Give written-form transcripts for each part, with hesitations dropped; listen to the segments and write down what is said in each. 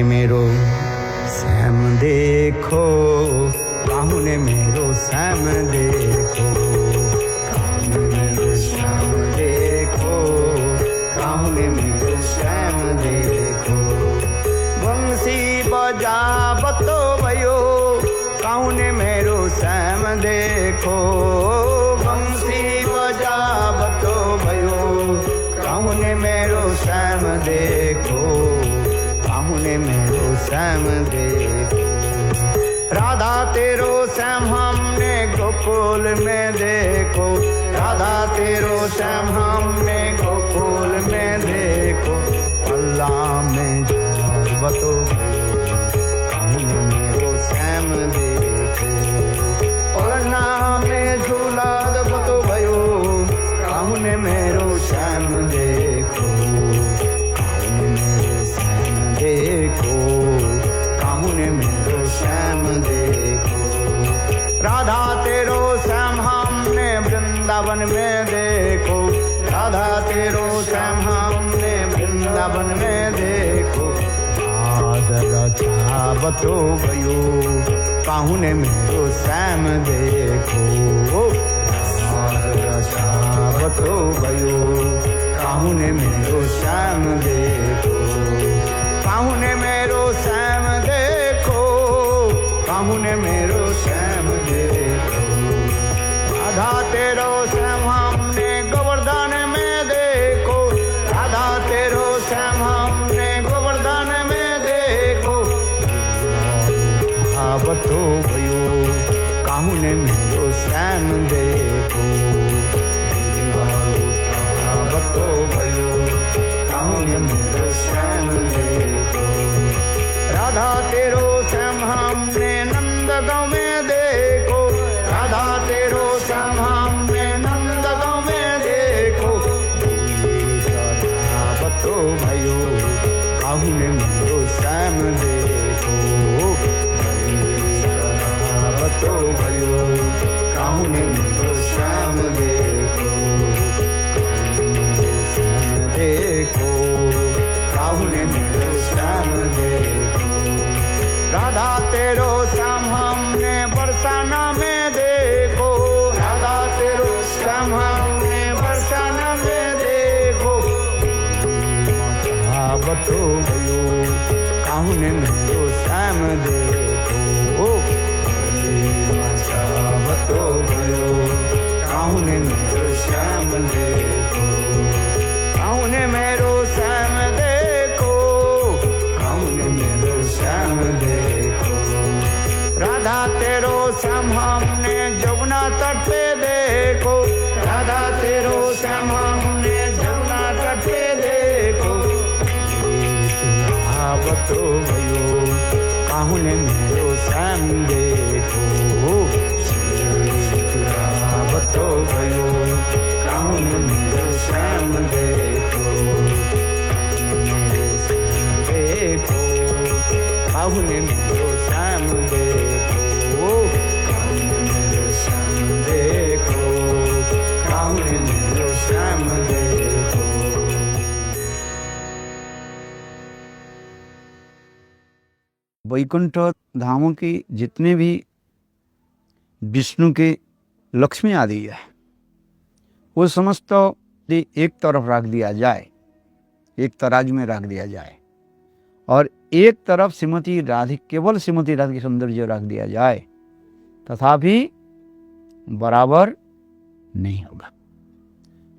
मेरो श्याम देखो, काहू ने मेरो श्याम देखो, काहू ने मेरो श्याम देखो, काहू ने मेरो श्याम देखो। बंसी बजावतो भयो, काहू ने मेरो श्याम देखो, बंसी बजावतो भयो, काहू ने मेरो श्याम देखो, काहू ने मेरो श्याम देखो। राधा तेरो श्याम हमने गोकुल में देखो, राधा तेरो श्याम हमने गोकुल में देखो। पल्ला में बतो काहू ने मेरो श्याम देखो, पलना में झूला बतो भयो, काहू ने मेरो श्याम देखो, काहू ने मेरो श्याम देखो, काहू ने मेरो श्याम देखो। राधा तेरो श्याम हमने वृंदावन में देखो, राधा तेरो श्याम हमने वृंदावन में देखो। बतो भयो, काहू ने मेरो श्याम देखो, बतो भयो, काहू ने मेरो श्याम देखो, काहू ने मेरो श्याम देखो, काहू ने मेरो श्याम देखो। राधा तेरो श्याम हमने गोवर्धन में देखो, राधा तेरो श्याम हमने गोवर्धन में देखो। बतो भयो, काहू ने मेरो श्याम देखो, बतो भयो, काहू ने मेरो श्याम देखो। राधा तेरो श्याम हमने नंदगांव में देखो, राधा तेरो श्याम हमने नंदगांव में देखो। बतो भयो, काहू ने मेरो श्याम देखो, बतो भयो, काहू ने मेरो श्याम देखो, देखो, काहू ने मेरो श्याम देखो। राधा तेरो श्याम हमने बरसाना में देखो, राधा तेरो श्याम हमने बरसाना में देखो। बतो भयो, काहू ने मेरो श्याम देखो, बतो भयो, काहू ने मेरो श्याम देखो, काहू ने मेरो श्याम देखो, काहू ने मेरो श्याम देखो। राधा तेरो श्याम हमने जमुना तट पे देखो, राधा तेरो श्याम हमने जमुना तट पे देखो। बतो भयो, काहू ने मेरो श्याम देखो, बतो भयो, काहू ने मेरो श्याम देखो, देखो, काहू ने मेरो श्याम देखो, काहू ने मेरो श्याम देखो, काहू ने मेरो श्याम देखो। वैकुंठ धामों की जितने भी विष्णु के लक्ष्मी आदि है, वो समस्त एक तरफ रख दिया जाए, एक तराजू में रख दिया जाए, और एक तरफ श्रीमती राधिका, केवल श्रीमती राधिका के सौंदर्य रख दिया जाए, तथापि बराबर नहीं होगा।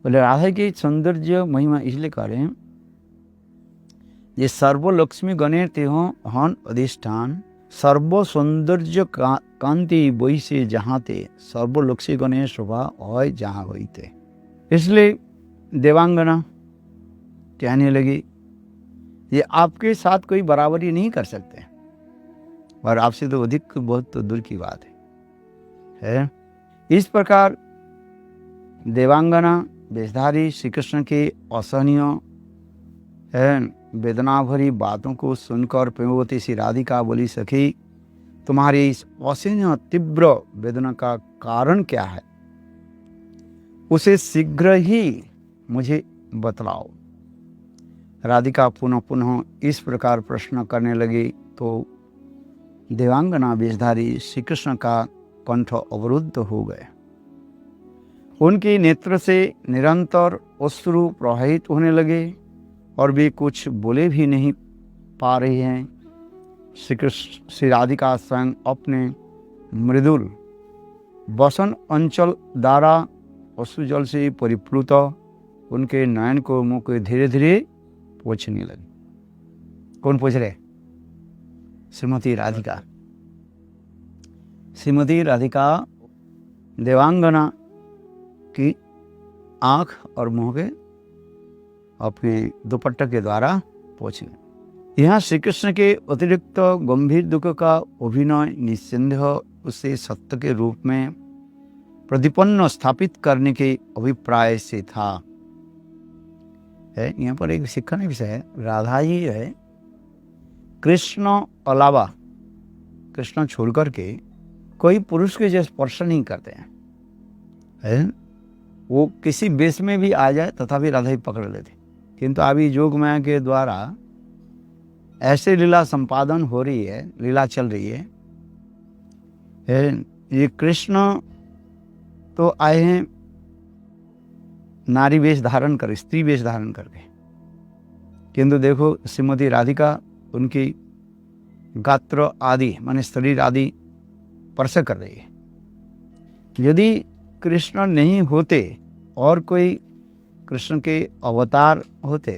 बोले राधा की सौंदर्य महिमा इसलिए करें, ये सर्व लक्ष्मी गणे तेहो हन अधिष्ठान, सर्व सौंदर्य कांति वैसे जहाँ ते, सर्व लक्ष्मी गणे शोभा और जहाँ होते। इसलिए देवांगना कहने लगी, ये आपके साथ कोई बराबरी नहीं कर सकते, और आपसे तो अधिक बहुत तो दूर की बात है। इस प्रकार देवांगना वेशधारी श्री कृष्ण के असहनीय वेदना भरी बातों को सुनकर प्रेमवती श्री राधिका बोली, सखी तुम्हारी इस असहनीय तीव्र वेदना का कारण क्या है, उसे शीघ्र ही मुझे बतलाओ। राधिका पुनः पुनः इस प्रकार प्रश्न करने लगी तो देवांगना वेशधारी श्री कृष्ण का कंठ अवरुद्ध हो गए। उनके नेत्र से निरंतर अश्रु प्रवाहित होने लगे और वे कुछ बोले भी नहीं पा रही हैं। श्री राधिका स्वयं अपने मृदुल वसन अंचल द्वारा अश्रुजल से परिप्लुत उनके नयन को मुंह को धीरे धीरे पोंछने लगी। कौन पोंछ रहे? श्रीमती राधिका। श्रीमती राधिका देवांगना की आंख और मुंह के अपने दुपट्टे के द्वारा पोंछने। यहाँ श्री कृष्ण के अतिरिक्त गंभीर दुख का अभिनय निस्संदेह उसे सत्य के रूप में प्रतिपन्न स्थापित करने के अभिप्राय से था। है यहाँ पर एक शिक्षण विषय है। राधा जी है कृष्ण अलावा, कृष्ण छोड़ करके कोई पुरुष के जैसे स्पर्श नहीं करते हैं, है? वो किसी वेश में भी आ जाए तथापि राधा ही पकड़ लेते। किंतु अभी जोग माया के द्वारा ऐसे लीला संपादन हो रही है, लीला चल रही है। ये कृष्ण तो आए हैं नारी वेश धारण कर, स्त्री वेश धारण करके, किंतु देखो श्रीमती राधिका उनकी गात्र आदि माने शरीर आदि स्पर्श कर रही है। यदि कृष्ण नहीं होते और कोई कृष्ण के अवतार होते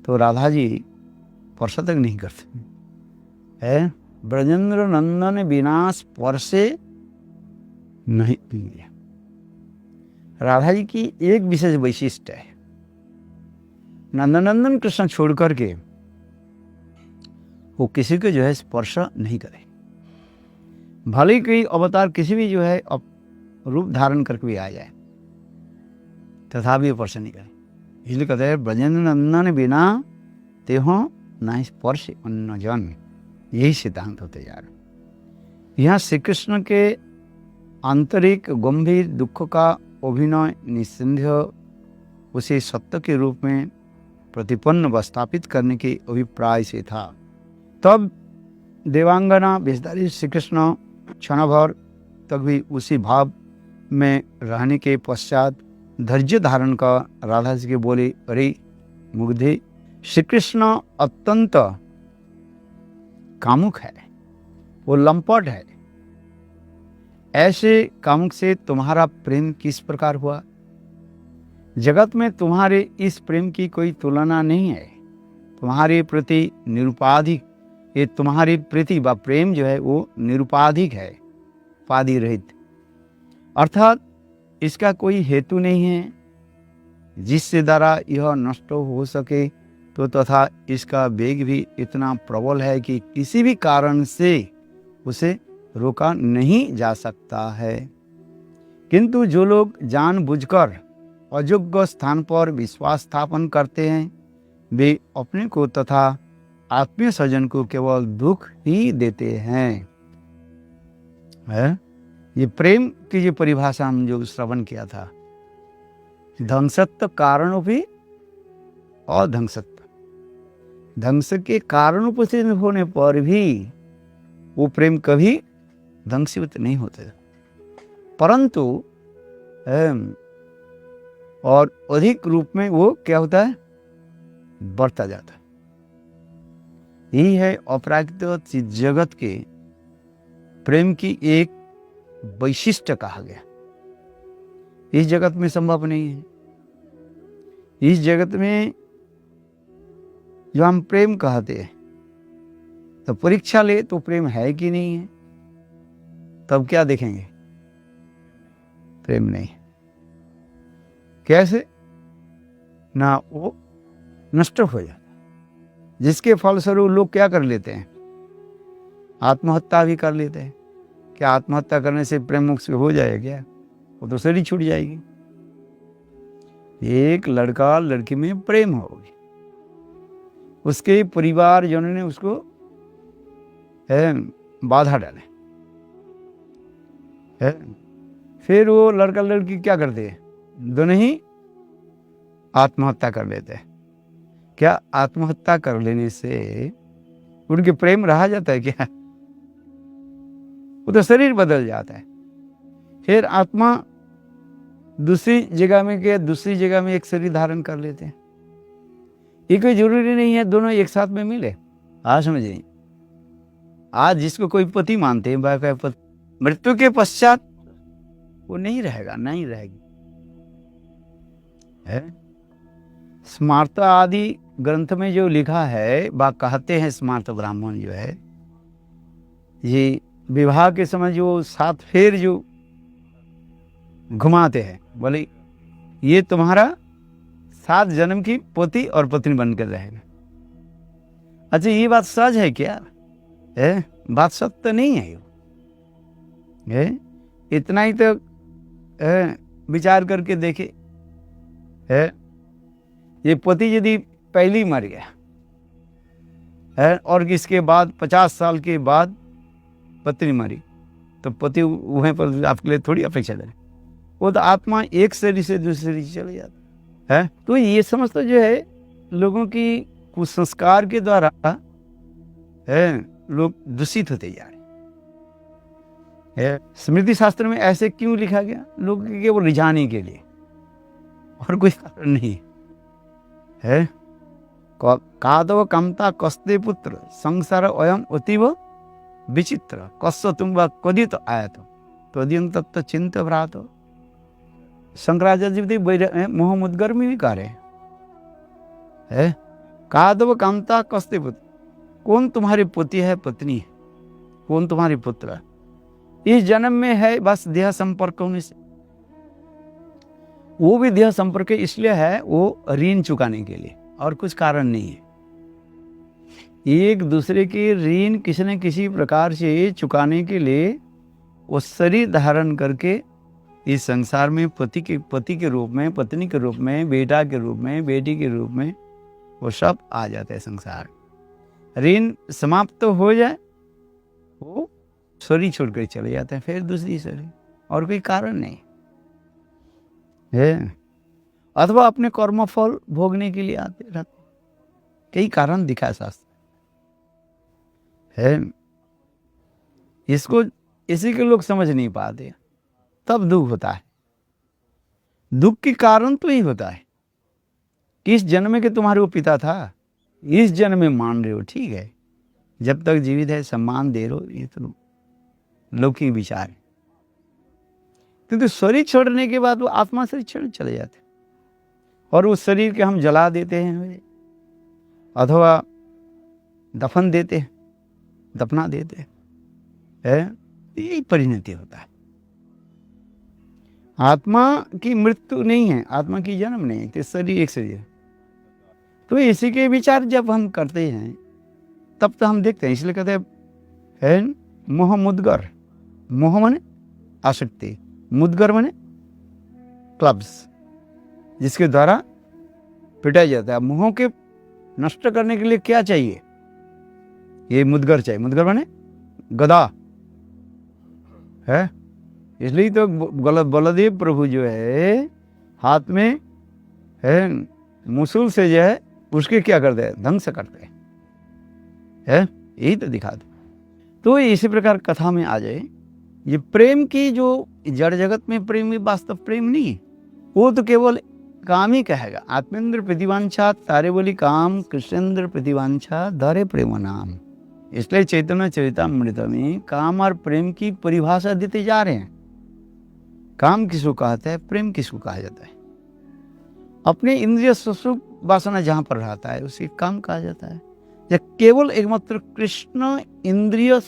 तो राधा जी स्पर्श तक नहीं करते। है ब्रजेंद्र नंदन बिना स्पर्शे नहीं पीए। राधा जी की एक विशेष वैशिष्ट है, नंदनंदन कृष्ण छोड़ करके वो किसी को जो है स्पर्श नहीं करे। भले ही कोई अवतार किसी भी जो है रूप धारण करके भी आ जाए तथापि स्पर्श नहीं करे। इसलिए कहते हैं ब्रजेंद्र नंदन बिना तेहो ना स्पर्श अन्न जन। यही सिद्धांत होते जा रहे। यहाँ श्री कृष्ण के आंतरिक गंभीर दुख का अभिनय निस्संदेह उसे सत्य के रूप में प्रतिपन्न व स्थापित करने के अभिप्राय से था। तब देवांगना वेशधारी श्री कृष्ण क्षण भर तक भी उसी भाव में रहने के पश्चात धैर्य धारण कर राधा जी के बोले, अरे मुग्धे, श्री कृष्ण अत्यंत कामुक है, वो लंपट है। ऐसे कामुक से तुम्हारा प्रेम किस प्रकार हुआ? जगत में तुम्हारे इस प्रेम की कोई तुलना नहीं है। तुम्हारे प्रति निरुपाधिक, ये तुम्हारी प्रीति व प्रेम जो है वो निरुपाधिक है, उपाधि रहित, अर्थात इसका कोई हेतु नहीं है जिससे द्वारा यह नष्ट हो सके। तो तथा इसका वेग भी इतना प्रबल है कि किसी भी कारण से उसे रोका नहीं जा सकता है। किंतु जो लोग जानबूझकर अयोग्य स्थान पर विश्वास स्थापन करते हैं वे अपने को तथा आत्मीय स्वजन को केवल दुख ही देते हैं। है? ये प्रेम की जो परिभाषा हम जो श्रवण किया था, ध्वंसत्व कारणों भी और ध्वंसत्व, ध्वंस के कारण उपस्थित होने पर भी वो प्रेम कभी ध्वंसित नहीं होते, परंतु और अधिक रूप में वो क्या होता है, बढ़ता जाता है। यही है अपराकृत जगत के प्रेम की एक वैशिष्ट कहा गया। इस जगत में संभव नहीं है। इस जगत में जो हम प्रेम कहते हैं तो परीक्षा ले तो प्रेम है कि नहीं है, तब क्या देखेंगे? प्रेम नहीं। कैसे? ना वो नष्ट हो जाता, जिसके फलस्वरूप लोग क्या कर लेते हैं, आत्महत्या भी कर लेते हैं। क्या आत्महत्या करने से प्रेम मुक्त हो जाएगा क्या? वो तो शरीर छूट जाएगी। एक लड़का लड़की में प्रेम होगी, उसके परिवार जनों ने उसको बाधा डाले, फिर वो लड़का लड़की क्या करते हैं, दोनों ही आत्महत्या कर लेते हैं। क्या आत्महत्या कर लेने से उनके प्रेम रहा जाता है क्या? वो तो शरीर बदल जाता है। फिर आत्मा दूसरी जगह में गया, दूसरी जगह में एक शरीर धारण कर लेते हैं। ये कोई जरूरी नहीं है दोनों एक साथ में मिले। आज समझिए, आज जिसको कोई पति मानते हैं, मृत्यु के पश्चात वो नहीं रहेगा, नहीं रहेगी है। स्मार्त आदि ग्रंथ में जो लिखा है, बा कहते हैं स्मार्त ब्राह्मण जो है, ये विवाह के समय जो 7 फेर जो घुमाते हैं, बोले ये तुम्हारा 7 जन्म की पति और पत्नी बनकर रहेगा। अच्छा, ये बात सच है क्या? है बात सत्य तो नहीं है। इतना ही तो विचार करके देखे है। ये पति यदि पहले मर गया है और इसके बाद 50 साल के बाद पत्नी मरी, तो पति वहीं पर आपके लिए थोड़ी अपेक्षा करे। वो तो आत्मा एक शरीर से दूसरे शरीर चले जाता है। तो ये समझ तो जो है लोगों की कुसंस्कार के द्वारा है लोग दूषित होते जा रहे हैं। स्मृति शास्त्र में ऐसे क्यों लिखा गया? लोग केवल रिझाने के लिए, और कोई कारण नहीं है। कादव कमता कस्ते पुत्र संसार अयम अतीव विचित्र कस्य तुम व कदित आयत तदियं तत्व चिंत भ्रात। शंकराचार्य जी मोह मुद्गर में भी कह रहे है। कादव कामता कस्ते पुत्र, कौन तुम्हारी पति है, पत्नी है, कौन तुम्हारी पुत्र है? इस जन्म में है बस देह संपर्क होने से। वो भी देह संपर्क इसलिए है, वो ऋण चुकाने के लिए, और कुछ कारण नहीं है। एक दूसरे के ऋण किसी न किसी प्रकार से चुकाने के लिए वो शरीर धारण करके इस संसार में पति के रूप में, पत्नी के रूप में, बेटा के रूप में, बेटी के रूप में वो सब आ जाते हैं संसार। ऋण समाप्त तो हो जाए, वो शरीर छोड़कर चले जाते हैं, फिर दूसरी शरीर, और कोई कारण नहीं है। अथवा अपने कर्मफल भोगने के लिए आते रहते, कई कारण दिखा शास्त्र है। इसको इसी के लोग समझ नहीं पाते, तब दुख होता है। दुख के कारण तो ही होता है कि इस जन्म में के तुम्हारे वो पिता था, इस जन्म में मान रहे हो, ठीक है, जब तक जीवित है सम्मान दे रहे हो, ये तो लौकिक विचार है। किंतु शरीर छोड़ने के बाद वो आत्मा शरीर छोड़ चले जाते, और उस शरीर के हम जला देते हैं अथवा दफन देते हैं, दफना देते हैं, यही परिणति होता है। आत्मा की मृत्यु नहीं है, आत्मा की जन्म नहीं है, तो शरीर एक शरीर। तो इसी के विचार जब हम करते हैं तब तो हम देखते हैं, इसलिए कहते हैं मोह मुद्गर। मोह माने आसक्ति, मुद्गर माने क्लब्स, जिसके द्वारा पिटाया जाता है। मोह के नष्ट करने के लिए क्या चाहिए? ये मुद्गर चाहिए। मुद्गर माने गदा है। इसलिए तो बलदेव प्रभु जो है हाथ में है मुसूल से जो है उसके क्या करते हैं, ध्वंस करते हैं, यही तो दिखा दो। तो इसी प्रकार कथा में आ जाए, ये प्रेम की जो जड़ जगत में प्रेम ही वास्तव प्रेम नहीं है, वो तो केवल काम ही कहेगा। आत्मेंद्र प्रतिवांछा तारे बोली काम, कृष्णेंद्र प्रतिवांछा धरे प्रेम नाम। इसलिए चैतन्य चरितामृत में काम और प्रेम की परिभाषा देते जा रहे हैं। काम किसको कहता है, प्रेम किसको कहा जाता है? अपने इंद्रिय सुख वासना जहां पर रहता है उसे काम कहा जाता है। या केवल एकमात्र कृष्ण इंद्रिय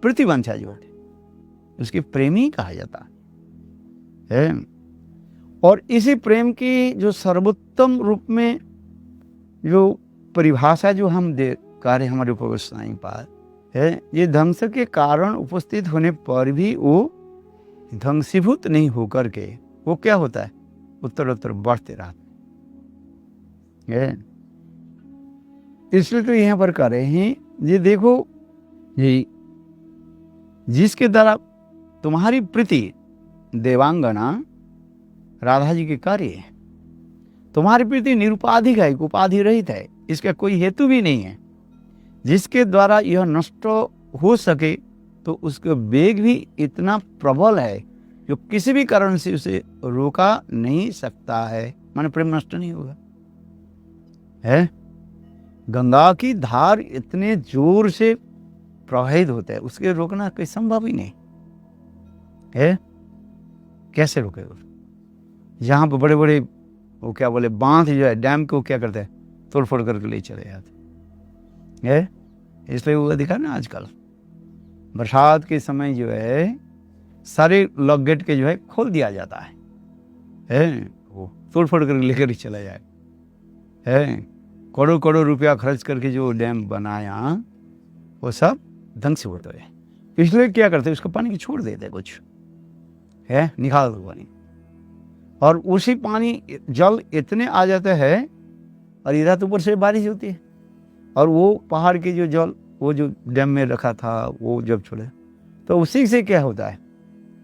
प्रतिवांछा जो है उसकी प्रेम ही कहा जाता है। और इसी प्रेम की जो सर्वोत्तम रूप में जो परिभाषा जो हम कह रहे हमारे उपस्थित पास है, ये ध्वंस के कारण उपस्थित होने पर भी वो ध्वंसीभूत नहीं होकर के वो क्या होता है, उत्तरोत्तर बढ़ते रहते हैं। इसलिए तो यहाँ पर कह रहे हैं, ये देखो, ये जिसके द्वारा तुम्हारी प्रीति देवांगना राधा जी के कार्य है, तुम्हारे प्रति निरुपाधिक है, उपाधि रहित है, इसका कोई हेतु भी नहीं है जिसके द्वारा यह नष्ट हो सके। तो उसका वेग भी इतना प्रबल है जो किसी भी कारण से उसे रोका नहीं सकता है, माने प्रेम नष्ट नहीं होगा। है गंगा की धार इतने जोर से प्रवाहित होता है, उसके रोकना कोई संभव ही नहीं है। कैसे रोके? यहाँ पर बड़े बड़े वो क्या बोले बांध जो है डैम को क्या करते हैं, तोड़ फोड़ करके ले चले जाते है। इसलिए वो दिखा ना आजकल बरसात के समय जो है सारे लॉक गेट के जो है खोल दिया जाता है वो तोड़ फोड़ करके लेकर ही चला जाए है। करोड़ों करोड़ रुपया खर्च करके जो डैम बनाया वो सब ढंग से होता है। इसलिए क्या करते हैं, उसको पानी की छोड़ देते हैं, कुछ है निकाल दो पानी, और उसी पानी जल इतने आ जाते हैं और इधर तो ऊपर से बारिश होती है, और वो पहाड़ के जो जल वो जो डैम में रखा था वो जब छोड़े तो उसी से क्या होता है,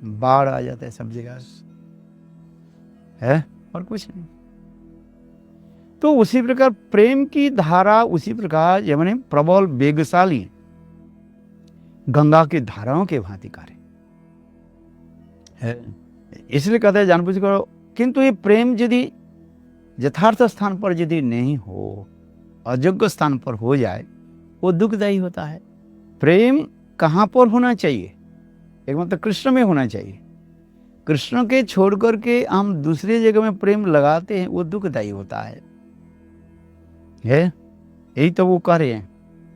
बाढ़ आ जाता है सब जगह है, और कुछ नहीं। तो उसी प्रकार प्रेम की धारा उसी प्रकार यमने प्रबल वेगशाली गंगा की धाराओं के भांति कार्य है। इसलिए कहते हैं जानबूझ करो, किंतु ये प्रेम यदि यथार्थ स्थान पर यदि नहीं हो, अयोग्य स्थान पर हो जाए, वो दुखदायी होता है। प्रेम कहाँ पर होना चाहिए? एक मतलब कृष्ण में होना चाहिए। कृष्ण के छोड़ करके हम दूसरी जगह में प्रेम लगाते हैं, वो दुखदायी होता है। यही तो वो कह रहे हैं,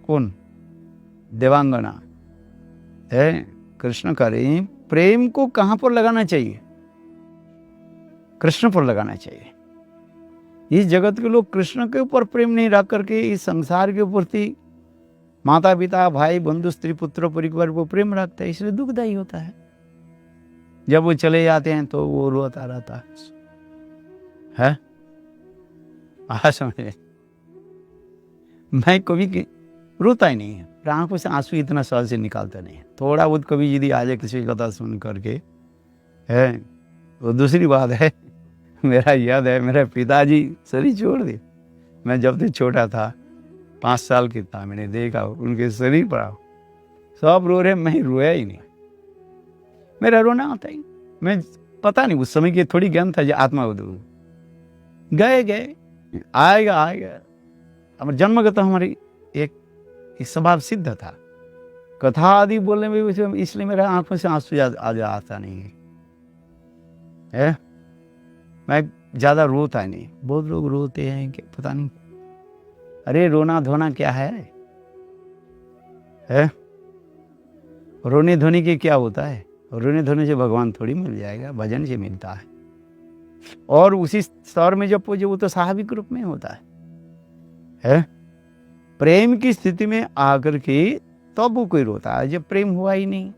कौन? देवांगना है। कृष्ण कह रहे हैं प्रेम को कहाँ पर लगाना चाहिए? कृष्ण पर लगाना चाहिए। इस जगत के लोग कृष्ण के ऊपर प्रेम नहीं रख करके इस संसार के प्रति माता पिता भाई बंधु स्त्री पुत्र परिवार को प्रेम रखते हैं, इसलिए दुखदायी होता है। जब वो चले जाते हैं तो वो रोता रहता है। समझे? मैं कभी रोता ही नहीं है, आंखों से आंसू इतना सहज से निकालता नहीं है। थोड़ा बहुत कभी यदि आ जाए किसी कथा सुन करके है, वो दूसरी बात है। मेरा याद है मेरे पिताजी शरीर छोड़ दिए, मैं जब तक छोटा था 5 साल की था, मैंने देखा उनके शरीर पर सब रो रहे, मैं रोया ही नहीं। मेरा रोना आता ही, मैं पता नहीं उस समय की थोड़ी ज्ञान था जो आत्मा गए आएगा। हमारे जन्मगत हमारी एक स्वभाव सिद्ध था, कथा आदि बोलने में, इसलिए मेरा आंखों से आंसू आता नहीं है। मैं ज्यादा रोता नहीं। बहुत लोग रोते हैं कि पता नहीं, अरे रोना धोना क्या है? रोने धोने के क्या होता है? रोने धोने से भगवान थोड़ी मिल जाएगा, भजन से मिलता है। और उसी स्तर में जब पूजे वो तो स्वाभाविक रूप में होता है। प्रेम की स्थिति में आकर के तब वो कोई रोता है जब प्रेम हुआ ही नहीं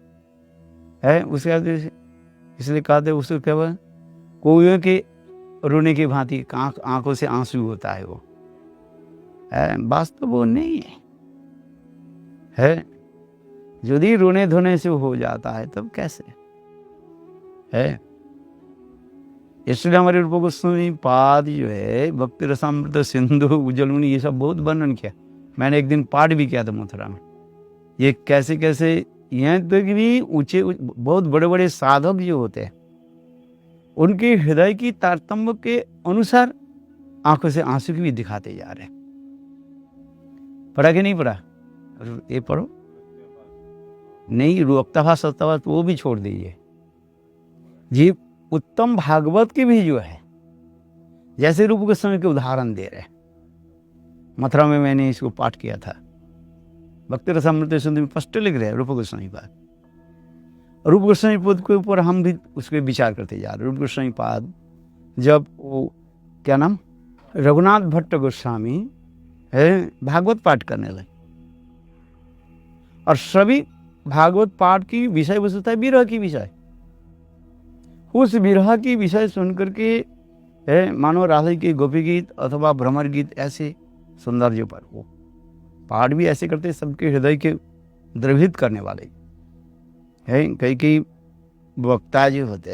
है। उसके इसलिए कहते उसको क्या कोई के रोने की भांति आंखों से आंसू होता है, वो वास्तव वो नहीं है। यदि रोने धोने से हो जाता है तब कैसे है? इसलिए हमारे रूप गोस्वामी पाद जो है भक्ति रसामृत सिंधु उज्जवलमुनि ये सब बहुत वर्णन किया। मैंने एक दिन पाठ भी किया था मथुरा में। ये कैसे कैसे यहाँ तक भी ऊंचे बहुत बड़े बड़े साधक जो होते हैं उनके हृदय की तारतम्य के अनुसार आंखों से आंसू की भी दिखाते जा रहे हैं। पढ़ा कि नहीं पढ़ा? ये पढ़ो नहीं, रुक्तभा सत्तभा तो वो भी छोड़ दीजिए जी। उत्तम भागवत की भी जो है, जैसे रूप गोस्वामी के उदाहरण दे रहे, मथुरा में मैंने इसको पाठ किया था। भक्ति रसामृत सिंधु में स्पष्ट लिख रहे हैं रूप गोस्वामी पाद। रूप गोस्वामी पद के ऊपर हम भी उसके विचार करते जा रहे। रूप गोस्वामी पाद जब वो क्या नाम रघुनाथ भट्ट गोस्वामी है भागवत पाठ करने लगे, और सभी भागवत पाठ की विषय वस्तु था विरह की विषय। उस विरह की विषय सुन करके मानो राधा के गोपी गीत अथवा भ्रमर गीत ऐसे सौंदर्य पर वो पाठ भी ऐसे करते, सबके हृदय के द्रवित करने वाले है। कई वक्ता जो होते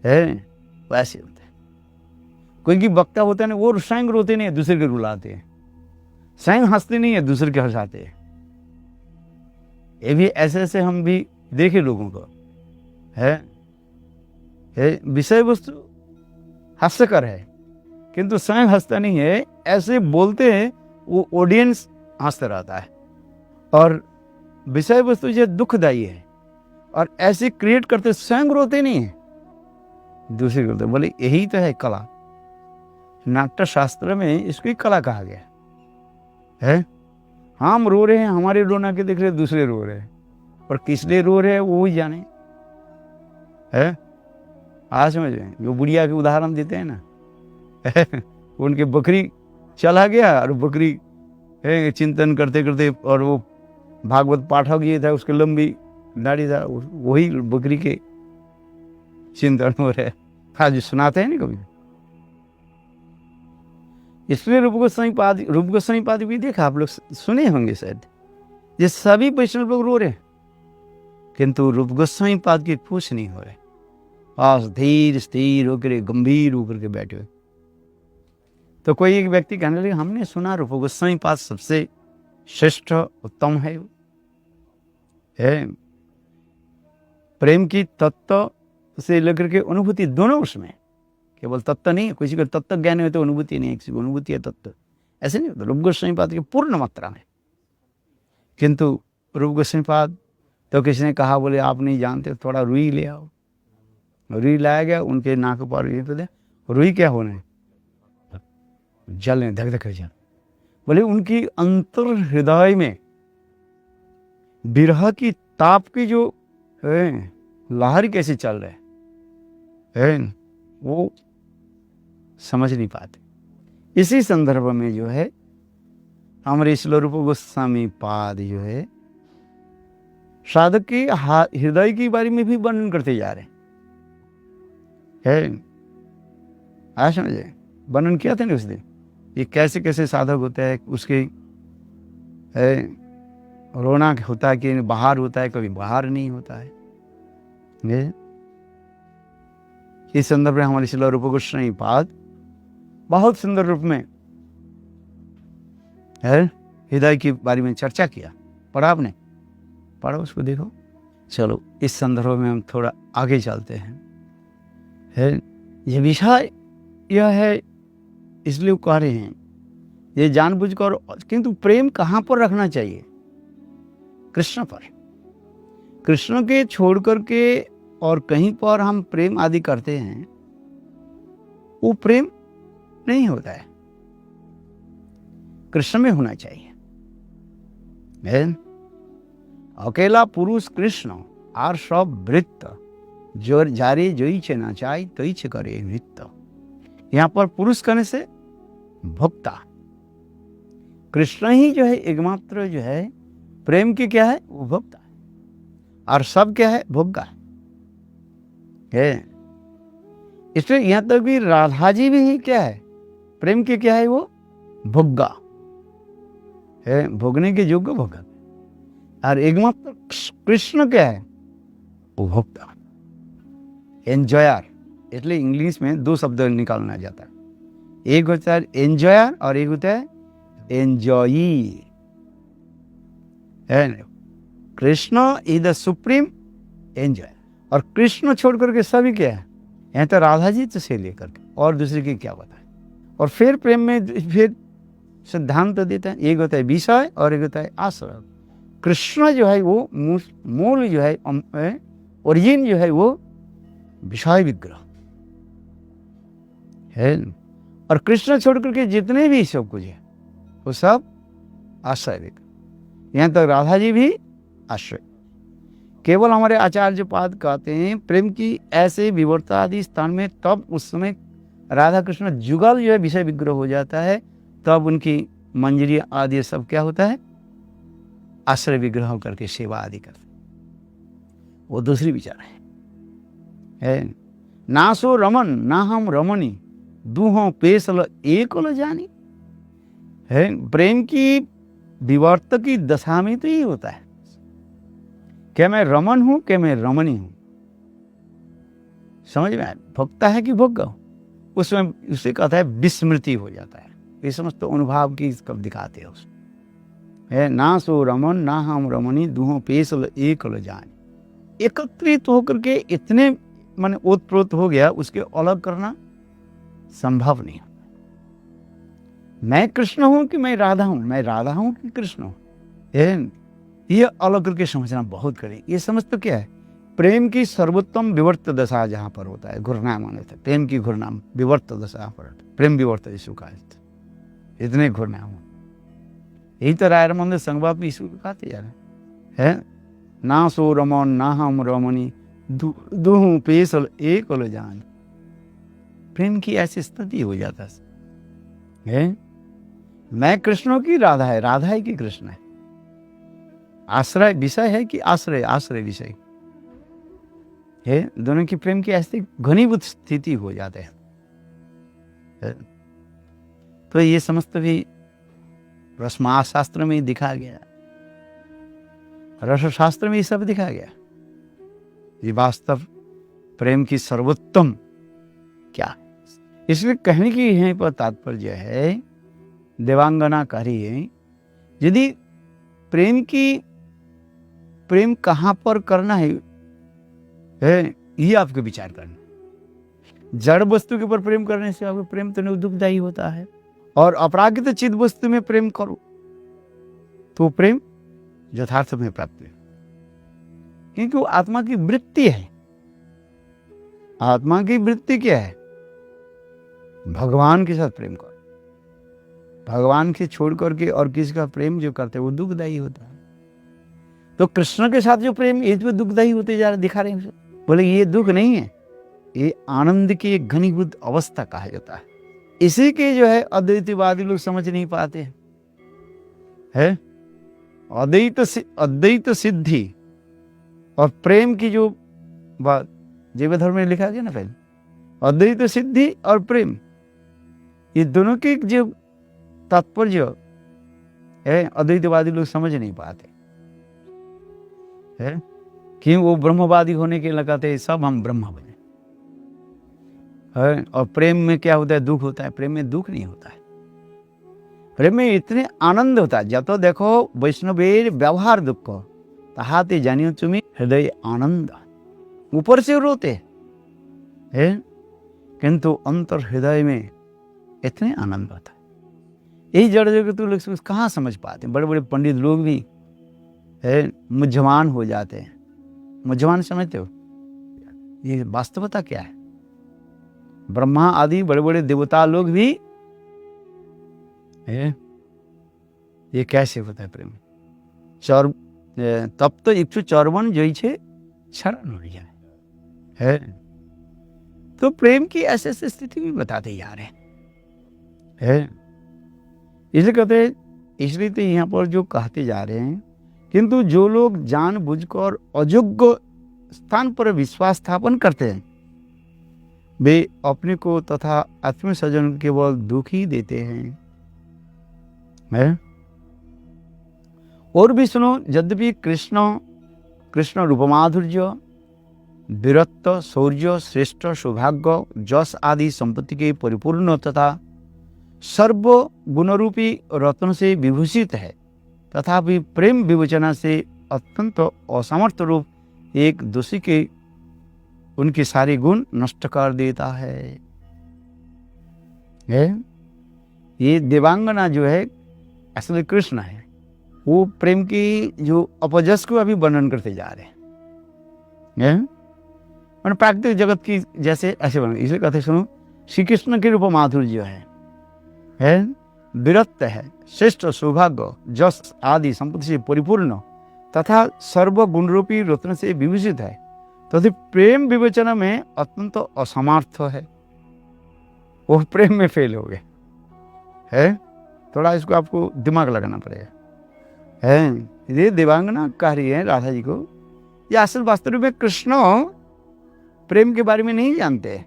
हैं वैसे होते हैं। कोई की वक्ता होता है ना, वो स्वयं रोते नहीं है, दूसरे के रुलाते हैं, स्वयं हंसते नहीं है, दूसरे के हंसाते हैं। ये भी ऐसे ऐसे हम भी देखे लोगों को है विषय वस्तु हास्यकर है किंतु स्वयं हंसता नहीं है, ऐसे बोलते हैं, वो ऑडियंस हंसता रहता है। और विषय वस्तु जो दुखदायी है और ऐसे क्रिएट करते, स्वयं रोते नहीं है, दूसरे को। बोले यही तो है कला। नाट्य शास्त्र में इसको ही कला कहा गया है। हम रो रहे हैं, हमारे रोना के देख रहे, दूसरे रो रहे हैं, और किस लिए रो रहे हैं वो ही जाने है। आज समझ में, जो बुढ़िया के उदाहरण देते हैं ना उनके बकरी चला गया और बकरी चिंतन करते करते, और वो भागवत पाठक ये था, उसके लंबी दाढ़ी था, वही बकरी के चिंतन हो रहे। आज सुनाते हैं ना कभी। इसलिए रूप गोस्वामी पाद भी देखा, आप लोग सुने होंगे शायद, ये सभी वैष्णव लोग रो रहे, किंतु रूप गोस्वामी पाद की कुछ नहीं हो रहे, पास धीर स्थिर होकर गंभीर होकर के बैठे हुए। तो कोई एक व्यक्ति कहने लगे, हमने सुना रूप गोस्वामी पाद सबसे श्रेष्ठ उत्तम है प्रेम की तत्व से लेकर के अनुभूति दोनों उसमें, केवल तत्व नहीं है, किसी को तत्व ज्ञान है तो अनुभूति नहीं है, किसी को अनुभूति है तत्व, ऐसे नहीं होता। रूप गोस्वामी पाद की पूर्ण मात्रा में, किंतु रूप गोस्वामी पाद तो किसी ने कहा, बोले आप नहीं जानते, थोड़ा रुई ले आओ। रुई लाया गया, उनके नाक पर रुई क्या होना है, जल धक धक जल। बोले उनकी अंतर हृदय में विरह की ताप की जो लहर कैसे चल रहे है वो समझ नहीं पाते। इसी संदर्भ में जो है हमारे रूप गोस्वामी पाद जो है साधक के हृदय के बारे में भी वर्णन करते जा रहे हैं। आज समझे, वर्णन किया था ना उस दिन, ये कैसे कैसे साधक होता है, उसके रोना होता है कि बाहर होता है, कभी बाहर नहीं होता है। इस संदर्भ में हमारे श्रील रूप गोस्वामी पाद बहुत सुंदर रूप में हृदय के बारे में चर्चा किया। पढ़ा आपने? पढ़ो, उसको देखो। चलो इस संदर्भ में हम थोड़ा आगे चलते हैं। ये विषय यह है, इसलिए कह रहे हैं ये जानबूझकर, किंतु प्रेम कहाँ पर रखना चाहिए? कृष्ण पर। कृष्ण के छोड़ करके और कहीं पर हम प्रेम आदि करते हैं, वो प्रेम नहीं होता है, कृष्ण में होना चाहिए। अकेला पुरुष कृष्ण आर सब वृत्त, जो जारे जोई चे नाचाई तोई चे करे नृत्य। यहाँ पर पुरुष करने से भोक्ता, कृष्ण ही जो है एकमात्र जो है प्रेम की क्या है, वो भोक्ता है, और सब क्या है, भोग्गा है। इसलिए यहां तक भी राधा जी भी क्या है, प्रेम की क्या है, वो भोग्गा है, भोगने के योग्य भोगा। और एकमात्र कृष्ण क्या है, वो भोक्ता, एंजॉयर। इसलिए इंग्लिश में दो शब्द निकालना जाता है, एक होता है एंजॉयर और एक होता है enjoyee. Krishna is the supreme enjoyer, और कृष्ण छोड़ करके सभी क्या है, यहाँ तो राधा जी से लेकर के और दूसरे की क्या बताए। और फिर प्रेम में फिर सिद्धांत तो देता है, एक होता है विषय और एक होता है आश्रय। कृष्ण जो है वो मूल जो है, ओरिजिन जो है वो विषय विग्रह है, और कृष्ण छोड़ करके जितने भी सब कुछ है वो सब आश्रय विग्रह। यहाँ तक राधा जी भी आश्रय। केवल हमारे आचार्य पाद कहते हैं प्रेम की ऐसे विवर्ता आदि स्थान में, तब उस समय राधा कृष्ण जुगल जो है विषय विग्रह हो जाता है, तब उनकी मंजरी आदि सब क्या होता है, आश्रय विग्रह करके सेवा आदि करते, वो दूसरी विचार है। ना सो रमन ना हम रमनी, दूहों पेशल एक ल जानी है। प्रेम की विवर्त की दशा में तो यही होता है, क्या मैं रमन हूं, क्या मैं रमणी हूं, समझ में आया? भोक्ता है कि भोग्गा हूं? उसमें उसे कहता है विस्मृति हो जाता है। ये समस्त अनुभव की कब दिखाते हैं उसमें, है ना सो रमन ना हम रमनी दुहो पेशल एक ल जान। एकत्रित होकर के इतने मन ओतप्रोत हो गया, उसके अलग करना संभव नहीं। मैं कृष्ण हूं कि मैं राधा हूं, मैं राधा हूं कि कृष्ण हूं, ये अलग करके समझना बहुत करें। ये समझ तो क्या है, प्रेम की सर्वोत्तम विवर्त दशा जहां पर होता है, घुरनाम होने थे, प्रेम की घुरनाम विवर्त दशा पर, प्रेम विवर्त यीशु का इतने घुरनाम, यही तो राय रमन संगवाप में यीशु कहते जा रहे हैं, ना सो रमन ना हम रमनी दुहु पेशल एक ल जान। प्रेम की ऐसी स्थिति हो जाता है, मैं कृष्ण की राधा है, राधा है कि कृष्ण है, आश्रय विषय है कि आश्रय आश्रय विषय है, दोनों की प्रेम की ऐसी घनीभूत स्थिति हो जाते हैं। तो ये समस्त भी रसमाशास्त्र में दिखा गया, रसशास्त्र में ये सब दिखा गया। ये वास्तव प्रेम की सर्वोत्तम क्या, इसलिए कहने की यहीं पर तात्पर्य है, देवांगना कह रही है, यदि प्रेम कहां पर करना है, ये आपको विचार करना। जड़ वस्तु के ऊपर प्रेम करने से आपको प्रेम तो दुखदायी होता है, और अपरागित चिद वस्तु में प्रेम करो तो प्रेम यथार्थ में प्राप्त है, क्योंकि वो आत्मा की वृत्ति है। आत्मा की वृत्ति क्या है, भगवान के साथ प्रेम करो, भगवान के छोड़ करके और किसी का प्रेम जो करते हैं वो दुखदायी होता है। तो कृष्ण के साथ जो प्रेम ये जो दुखदायी होते जा रहे दिखा रहे हैं, बोले ये दुख नहीं है, ये आनंद की एक घनीभूत अवस्था कहा जाता है। इसी के जो है अद्वैतवादी लोग समझ नहीं पाते हैं, है? अद्वैत सिद्धि और प्रेम की जो बात जीवधर्म में लिखा गया ना पहले, अद्वैत सिद्धि और प्रेम, ये दोनों के जो तात्पर्य है अद्वैतवादी लोग समझ नहीं पाते है, कि वो ब्रह्मवादी होने के लगाते सब हम ब्रह्म बने है। और प्रेम में क्या होता है, दुख होता है। प्रेम में दुख नहीं होता है, प्रेम में इतने आनंद होता है। जब तो देखो वैष्णवेर व्यवहार दुख ताहाते जानियो तुम्हें हृदय आनंद, ऊपर से रोते है किंतु अंतर हृदय में इतने आनंद होता है। यही जड़ जगत लोग कहाँ समझ पाते हैं। बड़े बड़े पंडित लोग भी है मुझमान हो जाते हैं। मुझमान समझते हो, ये वास्तवता क्या है। ब्रह्मा आदि बड़े बड़े देवता लोग भी है, ये कैसे होता है प्रेम। तब तो 154 जो शरण हो जाए है। तो प्रेम की ऐसे स्थिति भी बताते जा रहे हैं, इसलिए कहते हैं, इसलिए तो यहाँ पर जो कहते जा रहे हैं, किंतु जो लोग जानबूझकर अयोग्य स्थान पर विश्वास स्थापन करते हैं, वे अपने को तथा आत्मीय स्वजन केवल दुख ही देते हैं। और भी सुनो, यद्यपि कृष्ण रूपमाधुर्य, वीरत्व, शौर्य, श्रेष्ठ सौभाग्य, जस आदि संपत्ति के परिपूर्ण तथा सर्व गुणरूपी रत्न से विभूषित है, तथापि प्रेम विवेचना से अत्यंत असमर्थ रूप एक दोषी के उनके सारे गुण नष्ट कर देता है। ये देवांगना जो है असली कृष्ण है, वो प्रेम की जो अपजस को अभी वर्णन करते जा रहे हैं। प्राकृतिक जगत की जैसे ऐसे वर्णन, इसलिए कहते सुनो, श्री कृष्ण के रूप माधुर्य है, वीरत्व है, श्रेष्ठ सौभाग्य, जस आदि संपत्ति से परिपूर्ण तथा सर्व गुणरूपी रत्न से विभूषित है, तो प्रेम विवेचना में अत्यंत असमर्थ है। वो प्रेम में फेल हो गए है। थोड़ा इसको आपको दिमाग लगाना पड़ेगा है। ये देवांगना कह रही है राधा जी को, ये असल वास्तव में कृष्ण प्रेम के बारे में नहीं जानते।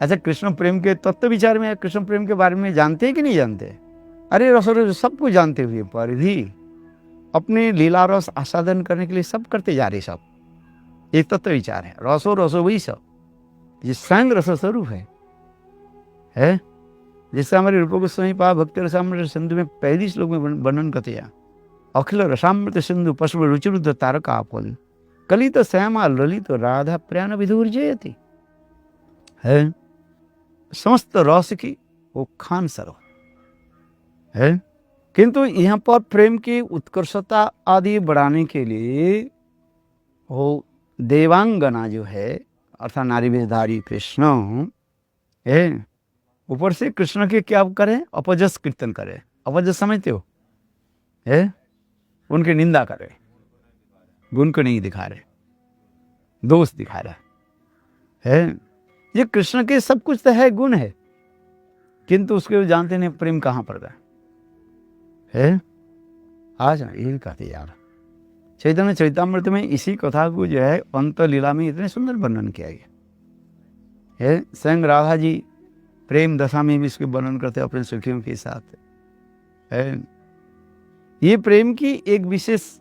ऐसा कृष्ण प्रेम के तत्व विचार में, कृष्ण प्रेम के बारे में जानते हैं कि नहीं जानते। अरे रस सब कुछ जानते हुए पर भी अपने लीला रस आस्वादन करने के लिए सब करते जा रहे। सब एक तत्व विचार है, रसो वही सब, ये स्वयं रस स्वरूप है। है। जैसे हमारे रूप गोस्वामी पा भक्ति रसामृत सिंधु में पहली श्लोक में वर्णन करते हैं, अखिल रसामृत सिंधु पशु रुचिरुद्ध तारका फल कलित श्यामा ललित राधा प्रयाण विधुर जयति, है समस्त रस की वो खान सरो है। किंतु यहाँ पर प्रेम की उत्कर्षता आदि बढ़ाने के लिए वो देवांगना जो है अर्थात नारी वेशधारी कृष्ण है, ऊपर से कृष्ण के क्या करें, अपजस कीर्तन करें। अपजस समझते हो है, उनकी निंदा करे, गुण को नहीं दिखा रहे, दोष दिखा रहा है। ये कृष्ण के सब कुछ तो है, गुण है, किंतु उसके जानते नहीं प्रेम कहाँ पर गया है। आज ना ये कहते यार, चैतन्य चैतामृत में इसी कथा को जो है अंत लीला में इतने सुंदर वर्णन किया गया है। स्वयं राधा जी प्रेम दशा में भी इसके वर्णन करते अपने सखियों के साथ है। ये प्रेम की एक विशेष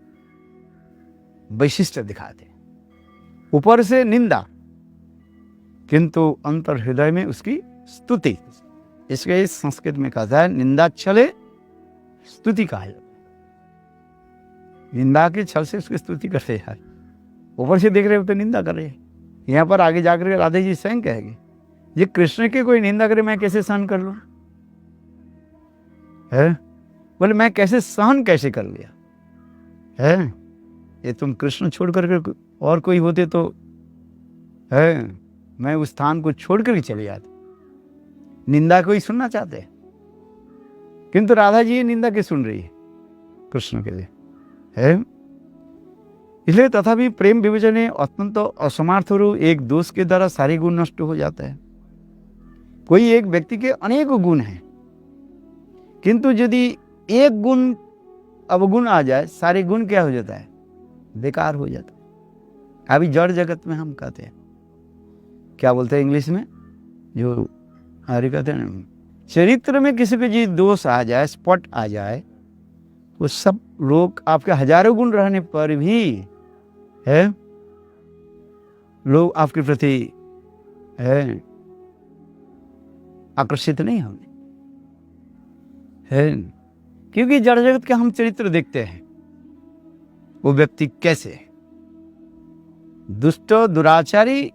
वैशिष्ट दिखाते, ऊपर से निंदा किंतु अंतर हृदय में उसकी स्तुति। इसके संस्कृत में कहा है निंदा छले स्तुति कहा है। निंदा के छल से उसकी स्तुति करते हैं, ऊपर से देख रहे हो तो निंदा कर रहे हैं। यहाँ पर आगे जाकर राधे जी स्वयं कहेंगे, ये कृष्ण की कोई निंदा करे मैं कैसे सहन कर लूं है। बोले मैं कैसे सहन कैसे कर लिया है, ये तुम कृष्ण छोड़ करके और कोई होते तो है मैं उस स्थान को छोड़ कर चले जाते। निंदा कोई सुनना चाहते हैं, किंतु राधा जी ये निंदा के सुन रही है कृष्ण के लिए है। इसलिए तथापि प्रेम विवेचने अत्यंत असमर्थ रूप एक दोष के द्वारा सारे गुण नष्ट हो जाता है। कोई एक व्यक्ति के अनेक गुण हैं, किंतु यदि एक गुण अवगुण आ जाए सारे गुण क्या हो जाता है, बेकार हो जाता है। अभी जड़ जगत में हम कहते हैं, क्या बोलते हैं इंग्लिश में, जो अरे कहते हैं ना, चरित्र में किसी को जी दोष आ जाए, स्पॉट आ जाए, वो सब लोग आपके हजारों गुण रहने पर भी है लोग आपके प्रति है आकर्षित नहीं होंगे है, क्योंकि जड़ जगत के हम चरित्र देखते हैं। वो व्यक्ति कैसे है, दुष्ट दुराचारी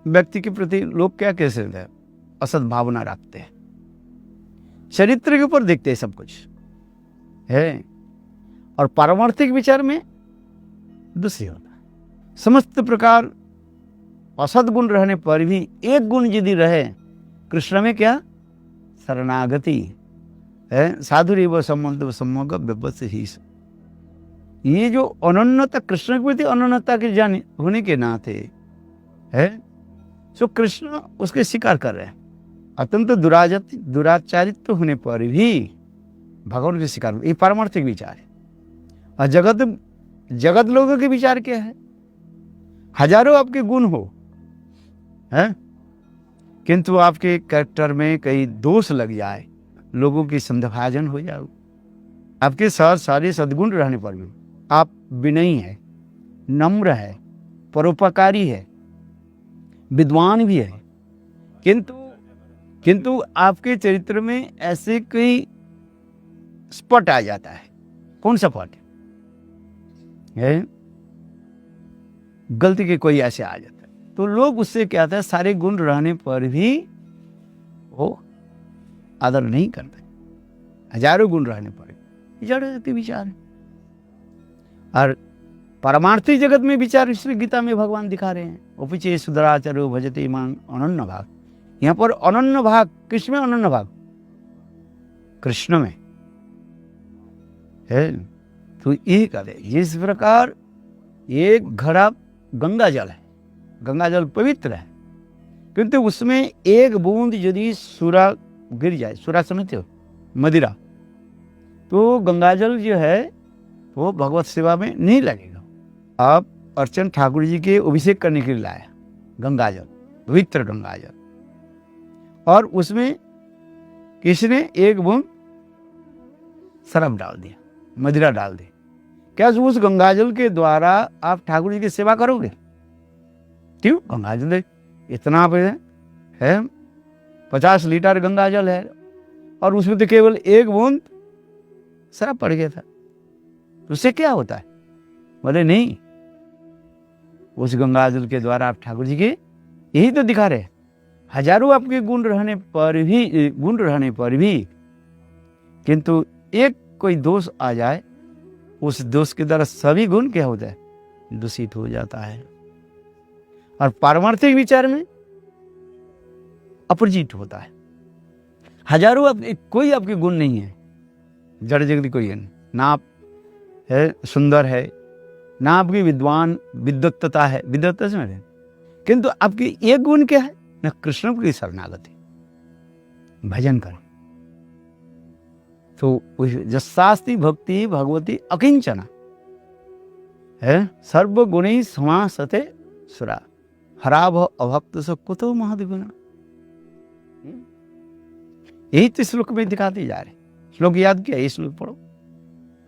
व्यक्ति के प्रति लोग क्या कैसे है, असद भावना रखते हैं। चरित्र के ऊपर देखते हैं सब कुछ है, और पारमार्थिक विचार में दूसरी होता है। समस्त प्रकार असद गुण रहने पर भी एक गुण यदि रहे कृष्ण में, क्या शरणागति है, साधुरी व संबंध सम्मोग व्यवस्थ ही। ये जो अनन्यता कृष्ण के प्रति अनन्यता के जान होने के नाते है, सो कृष्ण उसके स्वीकार कर रहे हैं। अत्यंत दुराचारित्व होने पर भी भगवान के स्वीकार, ये पारमार्थिक विचार है। और जगत लोगों के विचार क्या है, हजारों आपके गुण हो है, किंतु आपके कैरेक्टर में कई दोष लग जाए, लोगों की संदेहाजन हो जाए। आपके साथ सारे सद्गुण रहने पर भी आप विनयी है, नम्र है, परोपकारी है, विद्वान भी है, किंतु आपके चरित्र में ऐसे कोई स्पॉट आ जाता है। कौन सा स्पॉट है, गलती के कोई ऐसे आ जाता है, तो लोग उससे क्या होता है, सारे गुण रहने पर भी वो आदर नहीं करते, हजारों गुण रहने पर जड़ के विचार है। और परमार्थी जगत में विचार इसलिए गीता में भगवान दिखा रहे हैं, उपचे सुधराचारो भजते मान अनन्य भाग। यहाँ पर अनन्य भाग किस में, अनन्य भाग कृष्ण में है। तो ये कहते जिस प्रकार एक घड़ा गंगा जल है, गंगा जल पवित्र है, किंतु उसमें एक बूंद यदि सूरा गिर जाए, सूरा समझते हो, मदिरा, तो गंगाजल जो है वो भगवत सेवा में नहीं लगेगा। आप अर्चन ठाकुर जी के अभिषेक करने के लिए लाया गंगाजल, पवित्र गंगाजल, और उसमें किसने एक बूंद शराब डाल दिया, मदिरा डाल दी, क्या उस गंगाजल के द्वारा आप ठाकुर जी की सेवा करोगे? क्यों? गंगाजल इतना है 50 लीटर गंगा जल है और उसमें तो केवल 1 बूंद शराब पड़ गया था, उससे क्या होता है? बोले नहीं, उस गंगा जल के द्वारा आप ठाकुर जी के यही तो दिखा रहे। हजारों आपके गुण रहने पर भी किंतु एक कोई दोष आ जाए, उस दोष के द्वारा सभी गुण क्या होता है? दूषित हो जाता है। और पारमार्थिक विचार में अपोजिट होता है। हजारों कोई आपके गुण नहीं है, जड़ जगत कोई है ना, आप है सुंदर है ना, आपकी विद्वान विद्वत्ता है, विद्वत्ता से मेरे, किंतु आपकी एक गुण क्या है? न कृष्ण की शरणागति, भजन करें। तो जस्सास्ति भक्ति भगवती अकिंचना है, सर्व गुणी समासते सुरा, हराभ अभक्त से कुतो महद्गुण। यही तो श्लोक में दिखाते जा रहे। श्लोक याद किया, ये श्लोक पढ़ो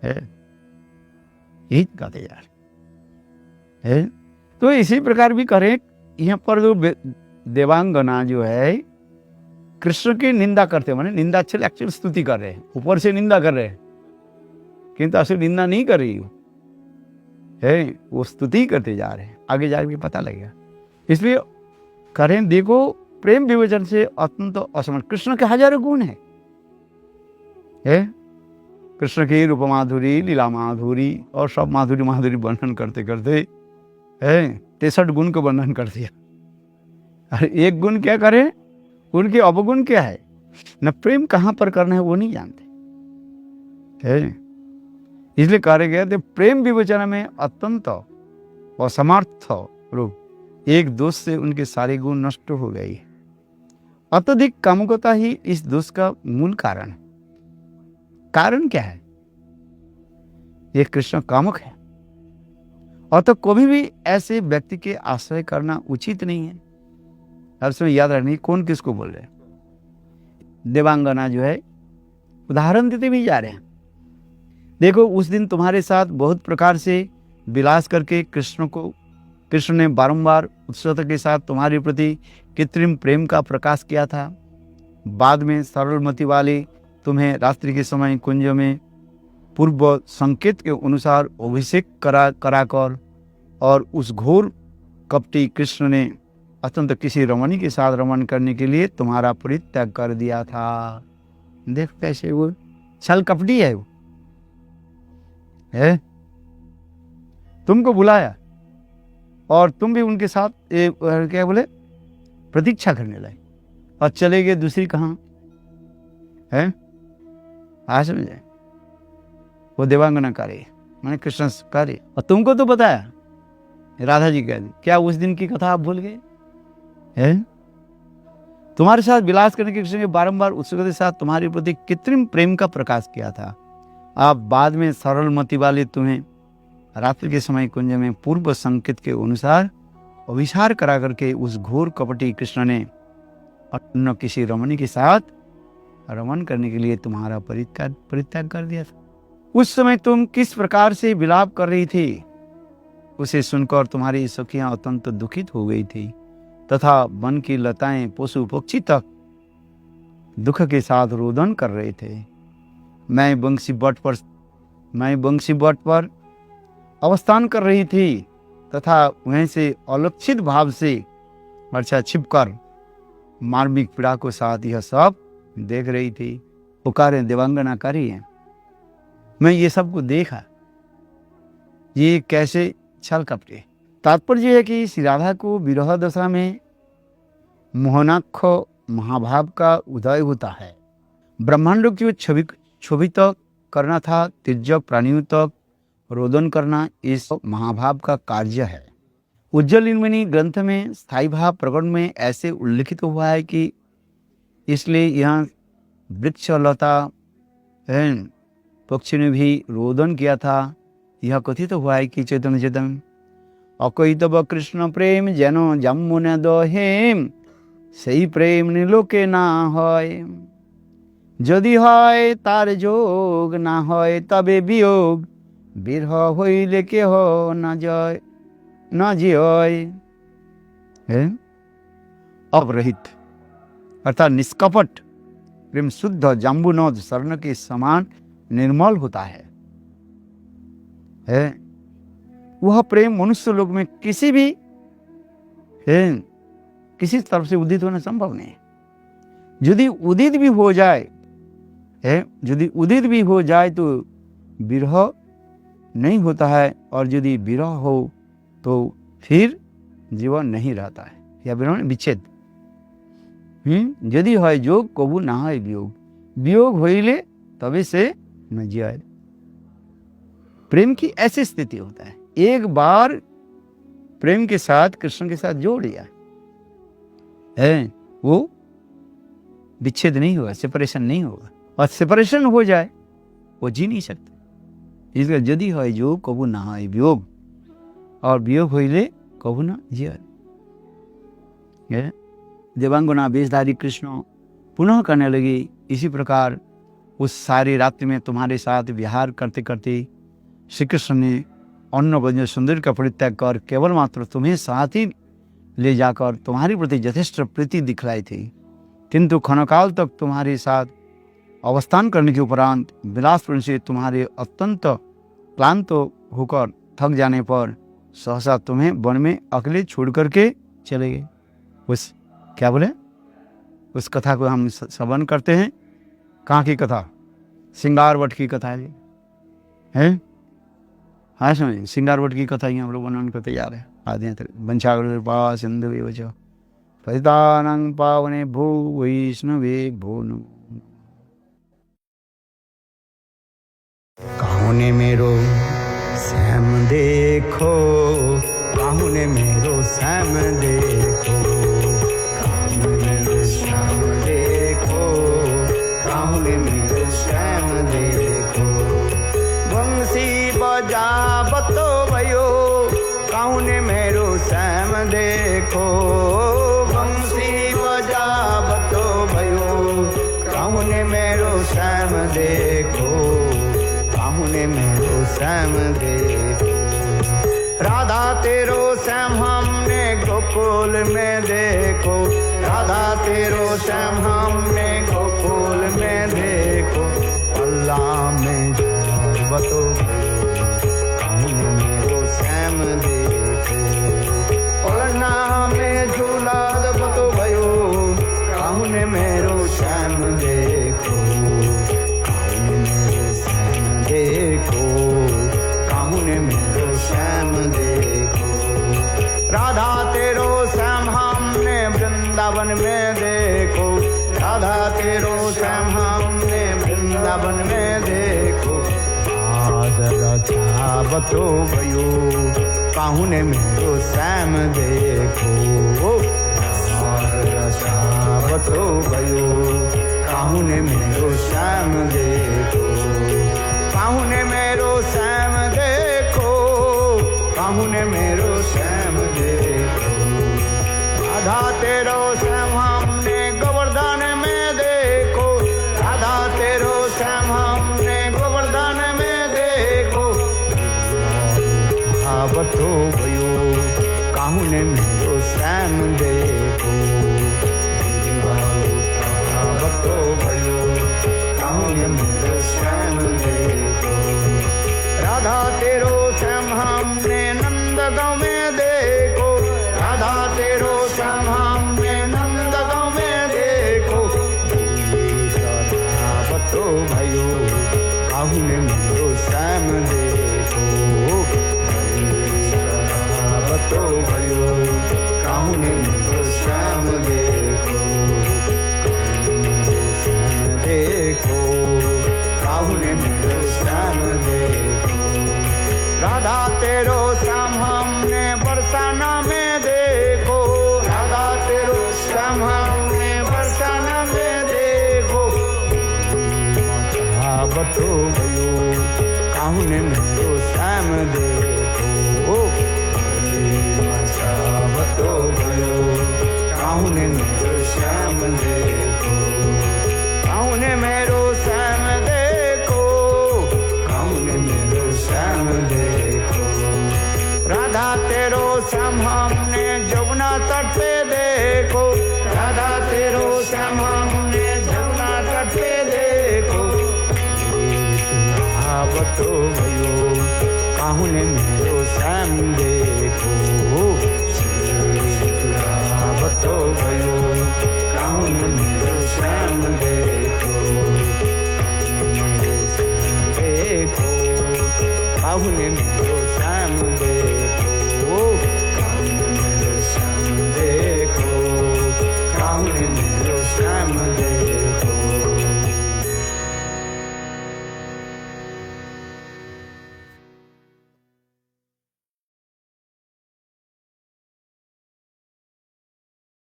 है, यही दिखाते जा रहे है। तो इसी प्रकार भी करें। यहाँ पर जो देवांगना जो है कृष्ण की निंदा करते, माने निंदा एक्चुअल स्तुति कर रहे हैं, ऊपर से निंदा कर रहे हैं, किंतु असल निंदा नहीं कर रही है, वो स्तुति करते जा रहे हैं। आगे जाके पता लगेगा। इसलिए करें, देखो प्रेम विवेचन से अत्यंत असमर्थ। कृष्ण के हजारों गुण है, कृष्ण की रूप माधुरी, लीला माधुरी और सब माधुरी माधुरी वर्णन करते करते 63 गुण को वर्णन कर दिया। अरे एक गुण क्या करें, उनके अवगुण क्या है, न प्रेम कहां पर करना है वो नहीं जानते है। इसलिए कहे गए थे प्रेम विवेचना में अत्यंत असमर्थ रूप, एक दोष से उनके सारे गुण नष्ट हो गई। अत्यधिक कामुकता ही इस दोष का मूल कारण है। कारण क्या है? ये कृष्ण कामुक है, और तो कभी भी ऐसे व्यक्ति के आश्रय करना उचित नहीं है। हर समय याद रखनी कौन किसको बोल रहे हैं। देवांगना जो है उदाहरण देते भी जा रहे हैं। देखो उस दिन तुम्हारे साथ बहुत प्रकार से विलास करके कृष्ण ने बारंबार उत्सुकता के साथ तुम्हारे प्रति कृत्रिम प्रेम का प्रकाश किया था। बाद में सरलमति वाले तुम्हें रात्रि के समय कुंज में पूर्व संकेत के अनुसार अभिषेक कराकर और उस घोर कपटी कृष्ण ने अत्यंत किसी रमणी के साथ रमण करने के लिए तुम्हारा परित्याग कर दिया था। देख कैसे वो छल कपटी है, वो है तुमको बुलाया और तुम भी उनके साथ क्या बोले प्रतीक्षा करने लगे और चले गए दूसरी कहां है। आज समझे, वो देवांगना कार्य मैंने कृष्ण कार्य, और तुमको तो बताया राधा जी कह दी। क्या उस दिन की कथा आप भूल गए हैं? तुम्हारे साथ विलास करने के कृष्ण ने बारंबार उत्सुकता के साथ तुम्हारे प्रति कृत्रिम प्रेम का प्रकाश किया था। आप बाद में सरलमति वाले तुम्हें रात्रि के समय कुंज में पूर्व संकेत के अनुसार अभिसार करा करके उस घोर कपटी कृष्ण ने अन्य किसी रमणी के साथ रमन करने के लिए तुम्हारा परित्याग कर दिया था। उस समय तुम किस प्रकार से विलाप कर रही थी, उसे सुनकर तुम्हारी सखियां अत्यंत दुखित हो गई थी तथा वन की लताएं पशु पक्षी तक दुख के साथ रोदन कर रहे थे। मैं बंसी बट पर अवस्थान कर रही थी तथा वहीं से अलक्षित भाव से वर्षा छिपकर मार्मिक पीड़ा को साथ यह सब देख रही थी। पुकारे देवांगना करी है, मैं ये सब को देखा, ये कैसे छल कपटे। तात्पर्य है कि श्री राधा को विरह दशा में मोहनाक्ष महाभाव का उदय होता है। ब्रह्मांडों की क्षोभित करना था, तिर्यक प्राणियों तक रोदन करना इस महाभाव का कार्य है। उज्ज्वल निर्मणि ग्रंथ में स्थायी भाव प्रकरण में ऐसे उल्लिखित हुआ है कि इसलिए यहाँ वृक्ष लता पक्षी ने भी रोदन किया था। यह कथित हुआ है कि चैतन्य चेतन अकैतव कृष्ण प्रेम जेनो जमुन दहेम সেই প্রেম নিলোকে না হয়, যদি হয় তার যোগ, না হয় তবে বিয়োগ, বিরহ হইলে কেহ না জয় না জিয়। अपरहित अर्थात निष्कपट प्रेम शुद्ध जाम्बुनौद स्वर्ण के समान निर्मल होता है। वह प्रेम मनुष्य लोक में किसी तरफ से उदित होना संभव नहीं है। यदि उदित भी हो जाए तो विरह नहीं होता है, और यदि विरह हो तो फिर जीवन नहीं रहता है, या विरह विच्छेद। यदि है जोग कबू ना है वियोग, वियोग होइले तबे से न जियाए। प्रेम की ऐसी स्थिति होता है, एक बार प्रेम के साथ कृष्ण के साथ जोड़ लिया है, वो विच्छेद नहीं होगा, सेपरेशन नहीं होगा। और सेपरेशन हो जाए वो जी नहीं सकते। इसलिए यदि है जोग कबू ना है वियोग, और वियोग होइले कबू ना जियाए। देवांगना वेशधारी कृष्ण पुनः करने लगी, इसी प्रकार उस सारी रात्रि में तुम्हारे साथ विहार करते करते श्री कृष्ण ने अन्न वज्र सुंदर का परित्याग कर केवल मात्र तुम्हें साथ ही ले जाकर तुम्हारे प्रति यथेष्ट प्रीति दिखलाई थी। किंतु क्षणकाल तक तुम्हारे साथ अवस्थान करने के उपरांत विलासपूर्ण से तुम्हारे अत्यंत क्लांत होकर थक जाने पर सहसा तुम्हें वन में अकेले छोड़ करके चले गए। उस क्या बोले, उस कथा को हम श्रवण करते हैं। कहाँ की कथा? सिंगारवट की कथा है। हाँ समझ, सिंगारवट की कथा ही हम लोग बनाने को तैयार है। आदि वंशागर पास सिंधु वचो पतितानां पावने भो वैष्णवे भो नमो। काहू ने मेरो श्याम देखो, काहू ने मेरो श्याम देखो, काहू ने मेरो श्याम देखो, काहू ने मेरो श्याम देखो। बंसी बजावतो भयो, काहू ने मेरो श्याम देखो, बंसी बजावतो भयो, काहू ने मेरो श्याम देखो, काहू ने मेरो श्याम देखो। राधा तेरो श्याम हमने गोकुल में देखो, राधा तेरो श्याम हमने गोकुल में देखो। पल्ला में बतो काहू ने मेरो श्याम देखो, पलना में झूला बतो भयो, काहू ने मेरो श्याम देखो, काहू ने मेरो श्याम देखो, काहू ने मेरो श्याम देखो। राधा तेरो श्याम हमने वृंदावन में देखो, राधा तेरो श्याम हमने वृंदावन में देखो। बतो भयो, काहू ने मेरो श्याम देखो, बतो भयो, काहू ने मेरो श्याम देखो, काहू ने मेरो श्याम देखो, काहू ने मेरो श्याम देखो। राधा तेरो श्याम हमने गोवर्धन में देखो, राधा तेरो श्याम हमने गोवर्धन में देखो। बतो भयो, काहू ने मेरो श्याम देखो, बतो भयो, काहू ने मेरो श्याम देखो। राधा तेरो श्याम हमने नंदगांव में देखो, राधा तेरो श्याम हमने नंदगांव में देखो। बतो भयो, काहू ने मेरो श्याम देखो, बतो भयो, काहू ने मेरो श्याम देखो, देखो, काहू ने मेरो श्याम देखो। राधा तेरो श्याम हमने बरसाना में देखो, राधा तेरो श्याम हमने बरसाना में देखो। बतो भयो, काहू ने मेरो श्याम देखो, बतो भयो, काहू ने मेरो श्याम देखो, काहू ने मेरो श्याम देखो, काहू ने मेरो श्याम देखो। राधा तेरो श्याम हमने जमुना तट पे देखो, राधा तेरो श्याम तो भयो काहू ने मेरो श्याम देखो श्री तुरावतो भयो काहू ने मेरो श्याम